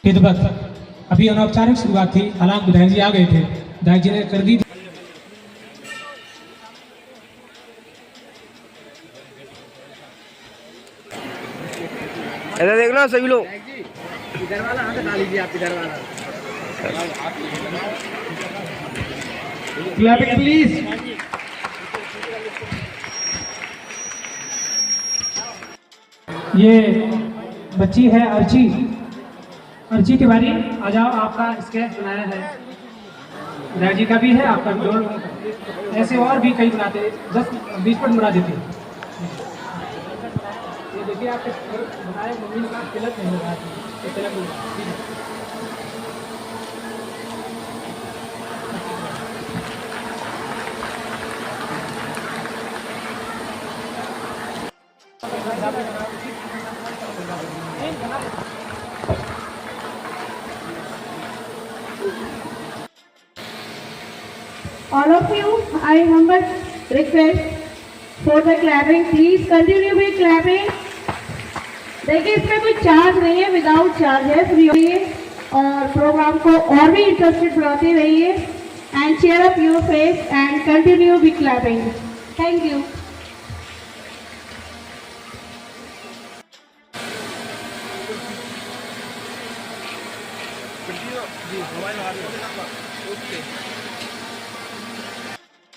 तिब्बत। अभी अनौपचारिक शुरुआत थी, हालांकि विधायक जी आ गए थे, विधायक जी ने कर दी। ऐसा देख लो सभी लोग। इधर वाला हाथ हटा लीजिए, आप इधर वाला। Clapping please. ये बच्ची है अर्ची। अर्ची तिवारी, आ जाओ, आपका स्केच बनाया है, विधायक जी का भी है, आपका जोड़। ऐसे और भी कई बनाते हैं, 10-20 मिनट बना देते हैं। ये देखिए आपके बनाए मम्मी का तिलक नहीं लगा, तिलक नहीं लगा। All of you, I humble request for the clapping. Please continue with clapping. देखिए इसमें कोई चार्ज नहीं है, विदाउट चार्ज है, फ्री है, और प्रोग्राम को और भी इंटरेस्टेड बनाते रहिए। And cheer up your face and continue with clapping. Thank you.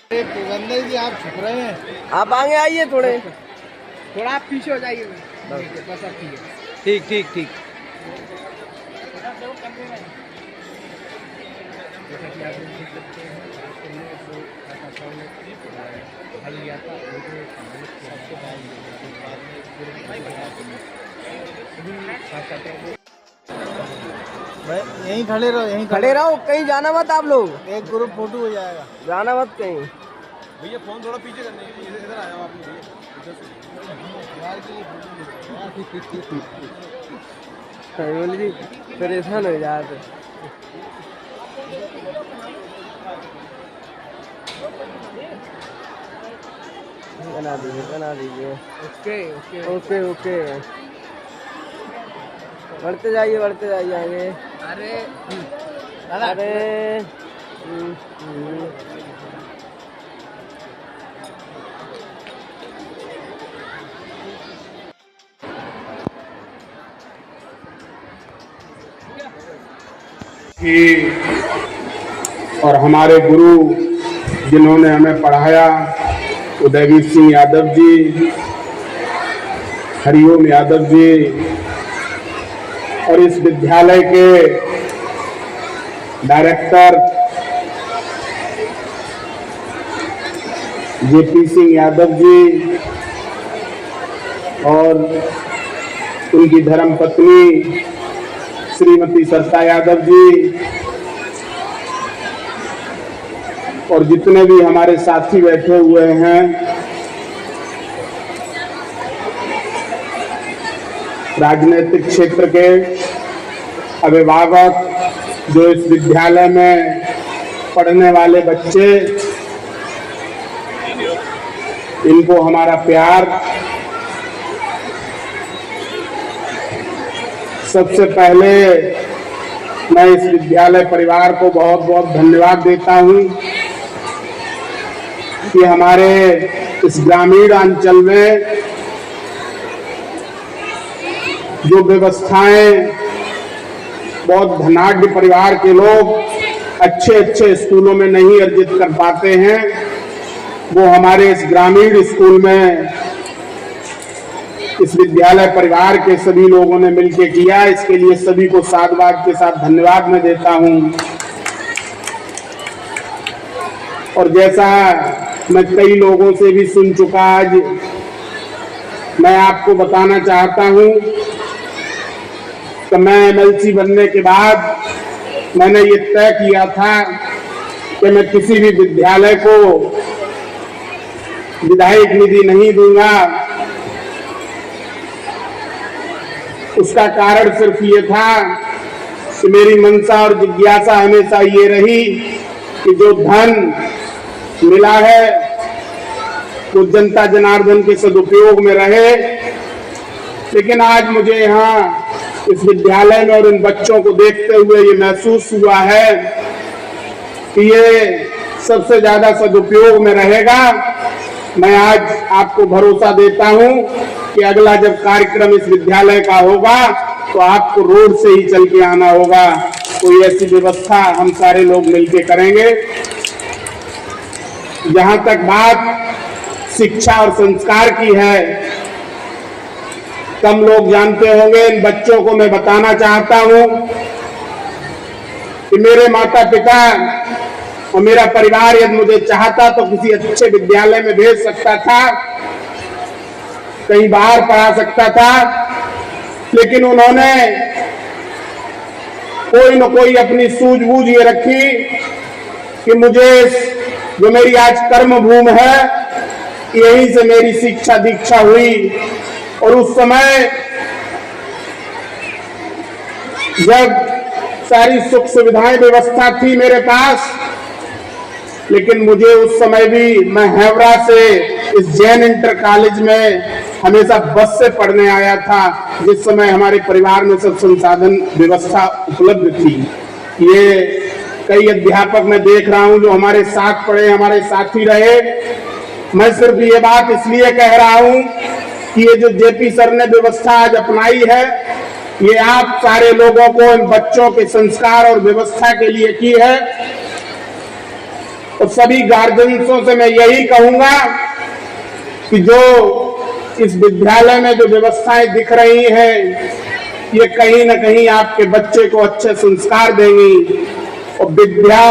Purandar ji आप छुप रहे हैं, आप आगे आइए थोड़े। थोड़ा आप पीछे हो जाइए। बस अब ठीक है। ठीक ठीक ठीक। जैसा कि आप लोग देख सकते हैं, आपके लिए जो खाता हल लिया था, वो जो सबसे बाद में यहीं खड़े रहो, यहीं खड़े रहो, कहीं जाना मत आप लोग। एक ग्रुप फोटो हो जाएगा। जाना मत कहीं। भैया फोन थोड़ा पीछे करने, इधर आ जाओ आप लोग। बोली जी परेशान हो जाते। बना दीजिए, बना दीजिए। Okay okay okay okay. बढ़ते जाइए, बढ़ते जाइए आगे। अरे अरे कि और हमारे गुरु जिन्होंने हमें पढ़ाया, उदयवीर सिंह यादव जी, हरिओम यादव जी, और इस विद्यालय के डायरेक्टर जेपी सिंह यादव जी, और उनकी धर्मपत्नी श्रीमती सरिता यादव जी, और जितने भी हमारे साथी बैठे हुए हैं, राजनीतिक क्षेत्र के अभिभावक, जो इस विद्यालय में पढ़ने वाले बच्चे, इनको हमारा प्यार। सबसे पहले मैं इस विद्यालय परिवार को बहुत बहुत धन्यवाद देता हूं कि हमारे इस ग्रामीण अंचल में जो व्यवस्थाएं बहुत धनाढ्य परिवार के लोग अच्छे अच्छे स्कूलों में नहीं अर्जित कर पाते हैं, वो हमारे इस ग्रामीण स्कूल में इस विद्यालय परिवार के सभी लोगों ने मिलकर किया। इसके लिए सभी को साधुवाद के साथ धन्यवाद मैं देता हूं। और जैसा मैं कई लोगों से भी सुन चुका, आज मैं आपको बताना चाहता हूं कि मैं एमएलसी बनने के बाद मैंने ये तय किया था कि मैं किसी भी विद्यालय को विधायक निधि नहीं दूंगा। उसका कारण सिर्फ ये था कि मेरी मंशा और जिज्ञासा हमेशा ये रही कि जो धन मिला है वो जनता जनार्दन के सदुपयोग में रहे। लेकिन आज मुझे यहाँ इस विद्यालय में और इन बच्चों को देखते हुए ये महसूस हुआ है कि ये सबसे ज्यादा सदुपयोग में रहेगा। मैं आज आपको भरोसा देता हूं कि अगला जब कार्यक्रम इस विद्यालय का होगा तो आपको रोड से ही चल के आना होगा। कोई ऐसी व्यवस्था हम सारे लोग मिलकर करेंगे। जहां तक बात शिक्षा और संस्कार की है, कम लोग जानते होंगे, इन बच्चों को मैं बताना चाहता हूं कि मेरे माता पिता और मेरा परिवार यदि मुझे चाहता तो किसी अच्छे विद्यालय में भेज सकता था, कहीं बाहर पढ़ा सकता था, लेकिन उन्होंने कोई न कोई अपनी सूझबूझ ये रखी कि मुझे जो मेरी आज कर्म भूमि है यहीं से मेरी शिक्षा दीक्षा हुई। और उस समय जब सारी सुख सुविधाएं व्यवस्था थी मेरे पास, लेकिन मुझे उस समय भी मैं हेवरा से इस जैन इंटर कॉलेज में हमेशा बस से पढ़ने आया था, जिस समय हमारे परिवार में सब संसाधन व्यवस्था उपलब्ध थी। ये कई अध्यापक मैं देख रहा हूं जो हमारे साथ पढ़े, हमारे साथी रहे। मैं सिर्फ ये बात इसलिए कह रहा हूं कि ये जो जेपी सर ने व्यवस्था आज अपनाई है, ये आप सारे लोगों को, इन बच्चों के संस्कार और व्यवस्था के लिए की है। और सभी गार्जियंसों से मैं यही कहूंगा कि जो इस विद्यालय में जो व्यवस्थाएं दिख रही हैं, ये कहीं न कहीं आपके बच्चे को अच्छे संस्कार देंगी। और विद्या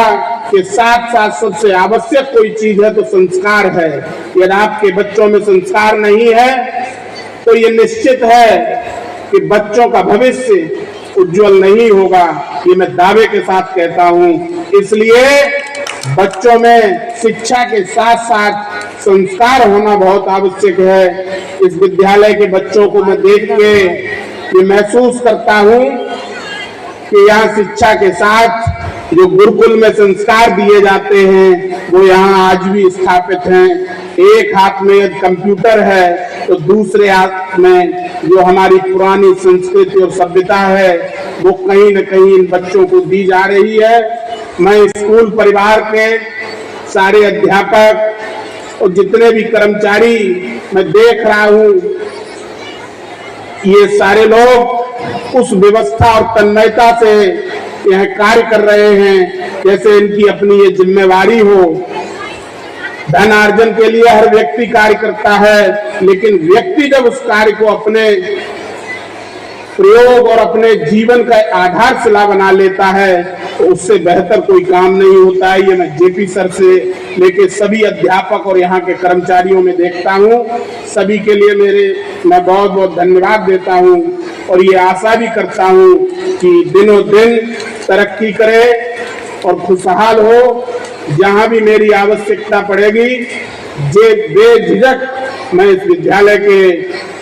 के साथ साथ सबसे आवश्यक कोई चीज है तो संस्कार है। यदि आपके बच्चों में संस्कार नहीं है तो ये निश्चित है कि बच्चों का भविष्य उज्जवल नहीं होगा। ये मैं दावे के साथ कहता हूं। इसलिए बच्चों में शिक्षा के साथ साथ संस्कार होना बहुत आवश्यक है। इस विद्यालय के बच्चों को मैं देख के ये महसूस करता हूं कि यहाँ शिक्षा के साथ जो गुरुकुल में संस्कार दिए जाते हैं वो यहाँ आज भी स्थापित हैं। एक हाथ में यदि कंप्यूटर है तो दूसरे हाथ में जो हमारी पुरानी संस्कृति और सभ्यता है वो कहीं न कहीं इन बच्चों को दी जा रही है। मैं स्कूल परिवार के सारे अध्यापक और जितने भी कर्मचारी मैं देख रहा हूँ, ये सारे लोग उस व्यवस्था और तन्मयता से यह कार्य कर रहे हैं जैसे इनकी अपनी ये जिम्मेवारी हो। धन अर्जन के लिए हर व्यक्ति कार्य करता है, लेकिन व्यक्ति जब उस कार्य को अपने प्रयोग और अपने जीवन का आधारशिला बना लेता है तो उससे बेहतर कोई काम नहीं होता है। ये मैं जेपी सर से लेके सभी अध्यापक और यहाँ के कर्मचारियों में देखता हूँ। सभी के लिए मैं बहुत बहुत धन्यवाद देता हूँ और ये आशा भी करता हूँ कि दिनों दिन तरक्की करे और खुशहाल हो। जहाँ भी मेरी आवश्यकता पड़ेगी बेझिझक मैं इस विद्यालय के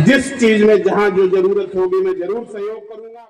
जिस चीज में जहाँ जो जरूरत होगी मैं जरूर सहयोग करूंगा।